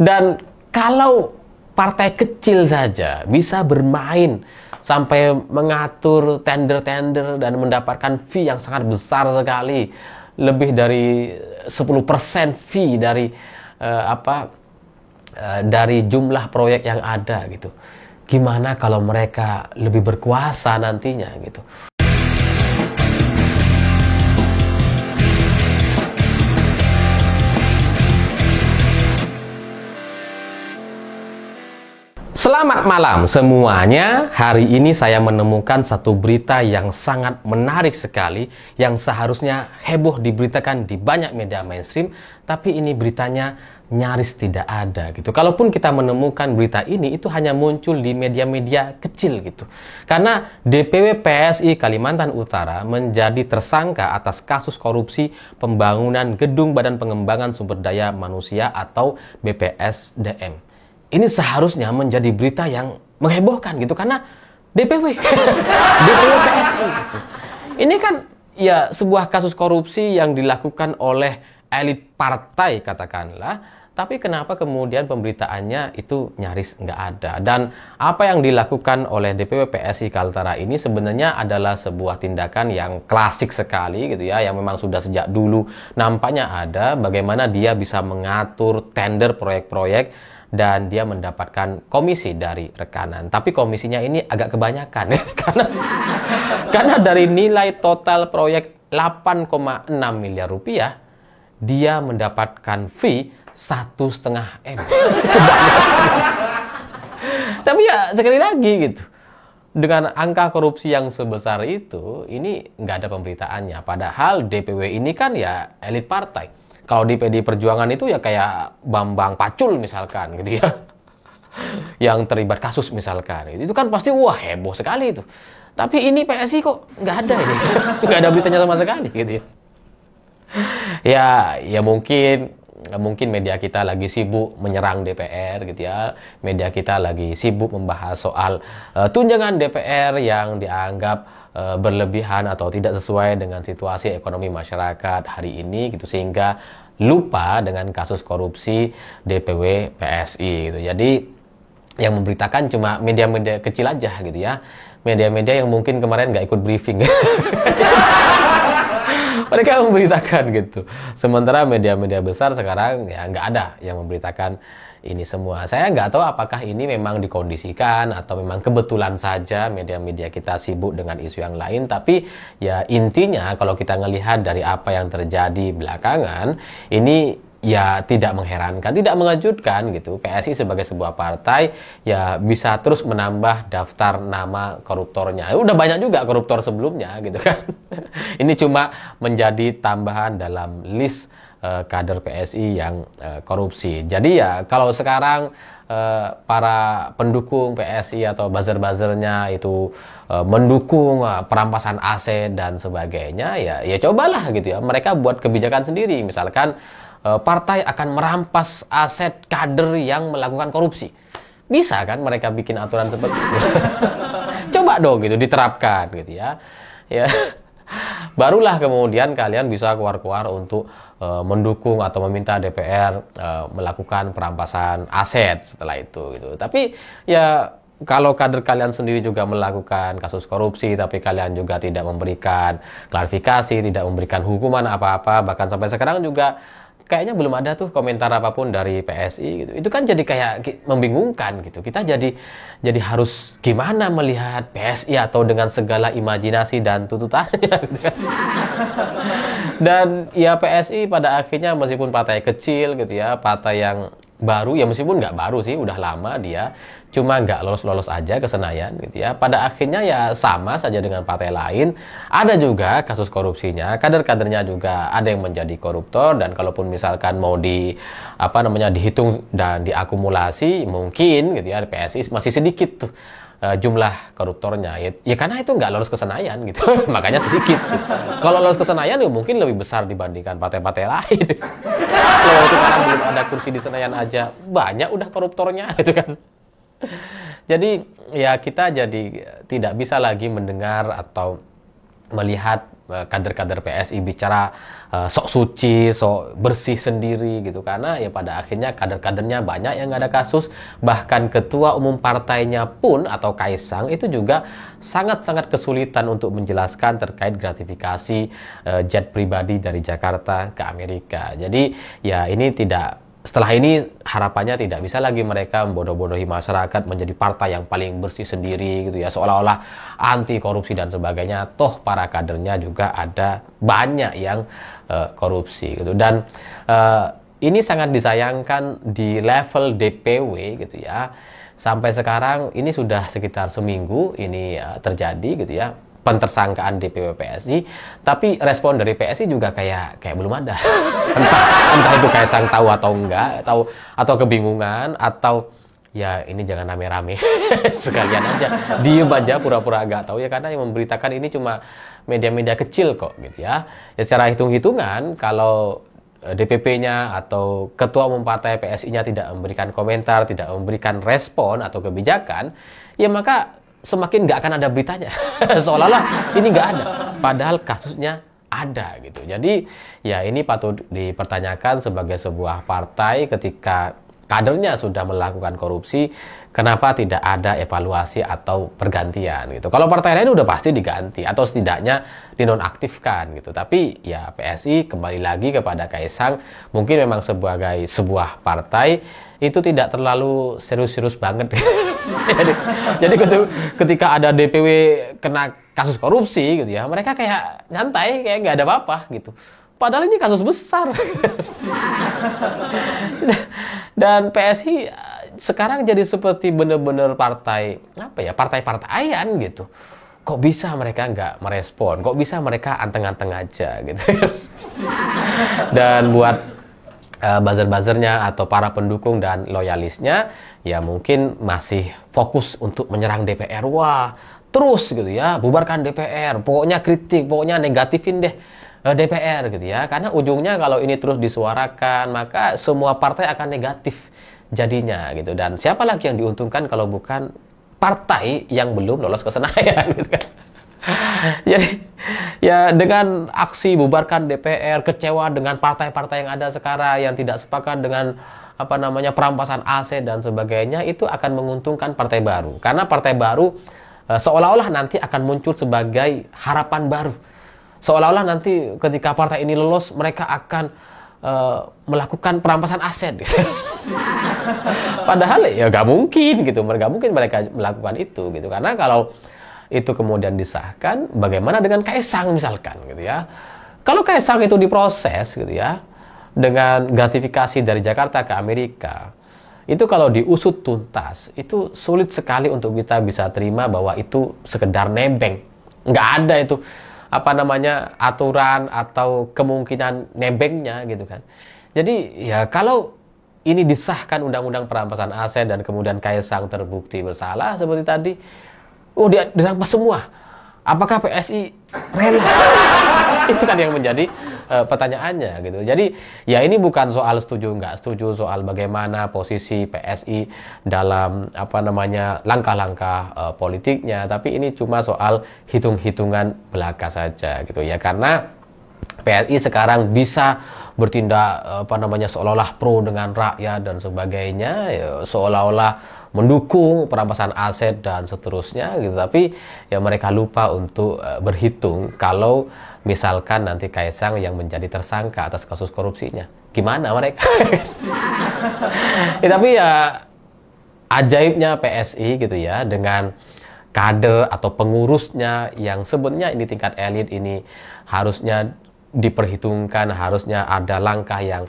Dan kalau partai kecil saja bisa bermain sampai mengatur tender-tender dan mendapatkan fee yang sangat besar sekali, lebih dari 10% fee dari jumlah proyek yang ada gitu. Gimana kalau mereka lebih berkuasa nantinya gitu. Selamat malam semuanya. Hari ini saya menemukan satu berita yang sangat menarik sekali, yang seharusnya heboh diberitakan di banyak media mainstream, tapi ini beritanya nyaris tidak ada gitu. Kalaupun kita menemukan berita ini, itu hanya muncul di media-media kecil gitu. Karena DPW PSI Kalimantan Utara menjadi tersangka atas kasus korupsi pembangunan Gedung Badan Pengembangan Sumber Daya Manusia atau BPSDM. Ini seharusnya menjadi berita yang menghebohkan gitu, karena DPW DPW PSI gitu. Ini kan ya sebuah kasus korupsi yang dilakukan oleh elit partai katakanlah, tapi kenapa kemudian pemberitaannya itu nyaris nggak ada. Dan apa yang dilakukan oleh DPW PSI Kaltara ini sebenarnya adalah sebuah tindakan yang klasik sekali gitu ya, yang memang sudah sejak dulu nampaknya ada, bagaimana dia bisa mengatur tender proyek-proyek dan dia mendapatkan komisi dari rekanan. Tapi komisinya ini agak kebanyakan karena dari nilai total proyek 8,6 miliar rupiah, dia mendapatkan fee 1,5 M. Tapi ya sekali lagi gitu, dengan angka korupsi yang sebesar itu, ini nggak ada pemberitaannya. Padahal DPW ini kan ya elit partai. Kalau di PD Perjuangan itu ya kayak Bambang Pacul misalkan gitu ya, yang terlibat kasus misalkan, itu kan pasti wah heboh sekali itu. Tapi ini PSI kok nggak ada ini, nggak ada beritanya sama sekali gitu ya. Ya mungkin media kita lagi sibuk menyerang DPR gitu ya. Media kita lagi sibuk membahas soal tunjangan DPR yang dianggap berlebihan atau tidak sesuai dengan situasi ekonomi masyarakat hari ini gitu, sehingga lupa dengan kasus korupsi DPW PSI gitu. Jadi yang memberitakan cuma media-media kecil aja gitu ya, media-media yang mungkin kemarin nggak ikut briefing. Mereka memberitakan gitu. Sementara media-media besar sekarang ya nggak ada yang memberitakan ini semua. Saya nggak tahu apakah ini memang dikondisikan atau memang kebetulan saja media-media kita sibuk dengan isu yang lain. Tapi ya intinya kalau kita ngelihat dari apa yang terjadi belakangan, ini ya tidak mengherankan, tidak mengejutkan gitu. PSI sebagai sebuah partai ya bisa terus menambah daftar nama koruptornya. Udah banyak juga koruptor sebelumnya gitu kan. Ini cuma menjadi tambahan dalam list kader PSI yang korupsi. Jadi ya kalau sekarang para pendukung PSI atau buzzer-buzzernya itu mendukung perampasan aset dan sebagainya, ya cobalah gitu ya. Mereka buat kebijakan sendiri. Misalkan partai akan merampas aset kader yang melakukan korupsi. Bisa kan mereka bikin aturan seperti itu. Coba dong gitu diterapkan gitu ya. Ya. Barulah kemudian kalian bisa keluar-keluar untuk mendukung atau meminta DPR melakukan perampasan aset setelah itu gitu. Tapi ya kalau kader kalian sendiri juga melakukan kasus korupsi, tapi kalian juga tidak memberikan klarifikasi, tidak memberikan hukuman apa-apa, bahkan sampai sekarang juga kayaknya belum ada tuh komentar apapun dari PSI gitu. Itu kan jadi kayak membingungkan gitu. Kita jadi harus gimana melihat PSI atau dengan segala imajinasi dan tuntutannya gitu kan. Dan ya PSI pada akhirnya meskipun partai kecil gitu ya, partai yang baru ya, meskipun nggak baru sih, udah lama dia, cuma nggak lolos-lolos aja ke Senayan gitu ya. Pada akhirnya ya sama saja dengan partai lain, ada juga kasus korupsinya, kader-kadernya juga ada yang menjadi koruptor, dan kalaupun misalkan mau dihitung dan diakumulasi, mungkin gitu ya PSI masih sedikit tuh jumlah koruptornya ya karena itu nggak lolos ke Senayan gitu. Makanya sedikit tuh. Kalau lolos ke Senayan ya mungkin lebih besar dibandingkan partai-partai lain. Kalau sekarang belum ada kursi di Senayan aja banyak udah koruptornya gitu kan. Jadi ya kita jadi tidak bisa lagi mendengar atau melihat kader-kader PSI bicara sok suci, sok bersih sendiri gitu, karena ya pada akhirnya kader-kadernya banyak yang nggak ada kasus, bahkan ketua umum partainya pun atau Kaisang itu juga sangat-sangat kesulitan untuk menjelaskan terkait gratifikasi jet pribadi dari Jakarta ke Amerika. Jadi ya ini tidak, setelah ini harapannya tidak bisa lagi mereka membodoh-bodohi masyarakat menjadi partai yang paling bersih sendiri gitu ya, seolah-olah anti korupsi dan sebagainya. Toh para kadernya juga ada banyak yang korupsi gitu. Dan ini sangat disayangkan di level DPW gitu ya. Sampai sekarang ini sudah sekitar seminggu ini terjadi gitu ya, pentersangkaan DPW PSI, tapi respon dari PSI juga kayak belum ada. entah itu Kaisang tahu atau enggak, atau kebingungan, atau ya ini jangan rame-rame sekalian aja diem aja pura-pura agak tahu ya, karena yang memberitakan ini cuma media-media kecil kok gitu ya. Secara hitung-hitungan kalau DPP-nya atau ketua umum partai PSI-nya tidak memberikan komentar, tidak memberikan respon atau kebijakan, ya maka semakin nggak akan ada beritanya. Seolah-olah ini nggak ada, padahal kasusnya ada gitu. Jadi ya ini patut dipertanyakan sebagai sebuah partai ketika kadernya sudah melakukan korupsi, kenapa tidak ada evaluasi atau pergantian gitu. Kalau partai lain udah pasti diganti atau setidaknya dinonaktifkan gitu. Tapi ya PSI kembali lagi kepada Kaisang, mungkin memang sebagai sebuah partai itu tidak terlalu serius-serius banget. jadi ketika ada DPW kena kasus korupsi gitu ya, mereka kayak nyantai, kayak nggak ada apa-apa gitu. Padahal ini kasus besar. Dan PSI sekarang jadi seperti benar-benar partai, apa ya, partai-partaian gitu. Kok bisa mereka nggak merespon? Kok bisa mereka anteng-anteng aja gitu. Dan buat buzzer-buzzernya atau para pendukung dan loyalisnya ya mungkin masih fokus untuk menyerang DPR. Wah, terus gitu ya, bubarkan DPR, pokoknya kritik, pokoknya negatifin deh DPR gitu ya. Karena ujungnya kalau ini terus disuarakan, maka semua partai akan negatif jadinya gitu. Dan siapa lagi yang diuntungkan kalau bukan partai yang belum lolos ke Senayan gitu kan. Jadi ya dengan aksi bubarkan DPR, kecewa dengan partai-partai yang ada sekarang yang tidak sepakat dengan perampasan aset dan sebagainya, itu akan menguntungkan partai baru. Karena partai baru seolah-olah nanti akan muncul sebagai harapan baru. Seolah-olah nanti ketika partai ini lolos, mereka akan melakukan perampasan aset gitu. Padahal ya nggak mungkin gitu, nggak mungkin mereka melakukan itu gitu. Karena kalau itu kemudian disahkan, bagaimana dengan Kaisang misalkan gitu ya. Kalau Kaisang itu diproses gitu ya, dengan gratifikasi dari Jakarta ke Amerika, itu kalau diusut tuntas, itu sulit sekali untuk kita bisa terima bahwa itu sekedar nebeng. Nggak ada itu aturan atau kemungkinan nebengnya gitu kan. Jadi ya kalau ini disahkan undang-undang perampasan aset dan kemudian Kaisang terbukti bersalah seperti tadi, dia dirampas semua. Apakah PSI rela? Itu kan yang menjadi pertanyaannya gitu. Jadi ya ini bukan soal setuju nggak setuju soal bagaimana posisi PSI dalam langkah-langkah politiknya, tapi ini cuma soal hitung-hitungan belaka saja gitu ya. Karena PSI sekarang bisa bertindak seolah-olah pro dengan rakyat dan sebagainya, ya, seolah-olah mendukung perampasan aset dan seterusnya gitu. Tapi ya mereka lupa untuk berhitung kalau misalkan nanti Kaisang yang menjadi tersangka atas kasus korupsinya, gimana mereka? Tapi ya ajaibnya PSI gitu ya, dengan kader atau pengurusnya yang sebenarnya ini tingkat elit ini harusnya diperhitungkan, harusnya ada langkah yang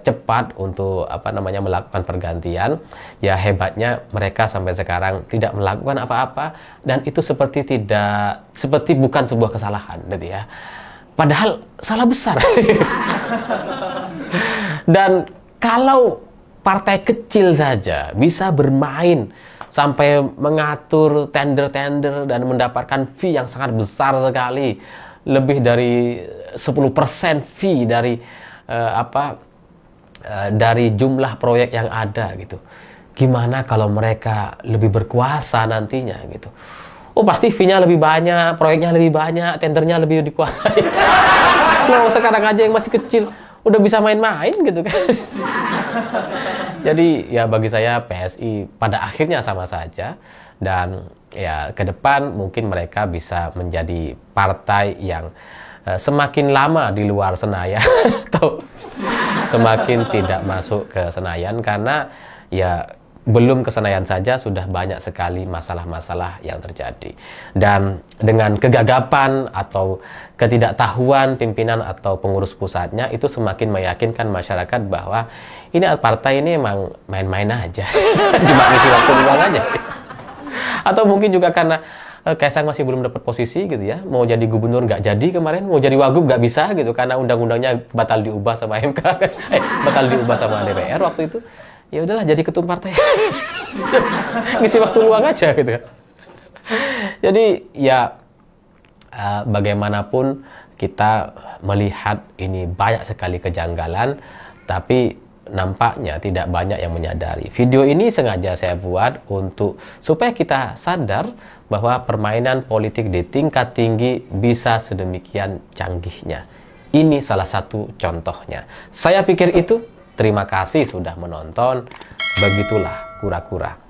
cepat untuk melakukan pergantian. Ya hebatnya mereka sampai sekarang tidak melakukan apa-apa, dan itu seperti bukan sebuah kesalahan gitu ya. Padahal salah besar. Dan kalau partai kecil saja bisa bermain sampai mengatur tender-tender dan mendapatkan fee yang sangat besar sekali, lebih dari 10% fee dari jumlah proyek yang ada gitu. Gimana kalau mereka lebih berkuasa nantinya gitu? oh pasti fee-nya lebih banyak, proyeknya lebih banyak, tendernya lebih dikuasai. Loh, sekarang aja yang masih kecil udah bisa main-main gitu kan. Jadi ya bagi saya PSI pada akhirnya sama saja, dan ya ke depan mungkin mereka bisa menjadi partai yang semakin lama di luar Senayan atau semakin tidak masuk ke Senayan, karena ya belum ke Senayan saja sudah banyak sekali masalah-masalah yang terjadi. Dan dengan kegagapan atau ketidaktahuan pimpinan atau pengurus pusatnya, itu semakin meyakinkan masyarakat bahwa ini partai ini emang main-main aja. Cuma ngisi waktu luang aja. Atau mungkin juga karena Kaisang masih belum dapat posisi gitu ya, mau jadi gubernur nggak jadi kemarin, mau jadi wagub nggak bisa gitu karena undang-undangnya batal diubah sama MK, batal diubah sama DPR waktu itu. Ya udahlah jadi ketum partai, ngisi waktu luang aja gitu kan. Jadi ya bagaimanapun kita melihat ini banyak sekali kejanggalan, tapi nampaknya tidak banyak yang menyadari. Video ini sengaja saya buat supaya kita sadar bahwa permainan politik di tingkat tinggi bisa sedemikian canggihnya. Ini salah satu contohnya. Saya pikir itu. Terima kasih sudah menonton. Begitulah kura-kura.